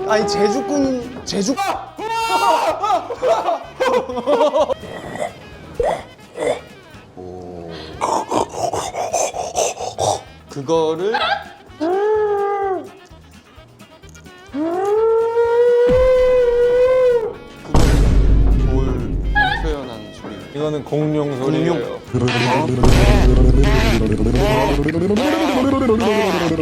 아니 제주꾼 제주 오. 그거를 뭘 표현하는 소리? 이거는 공룡 소리예요.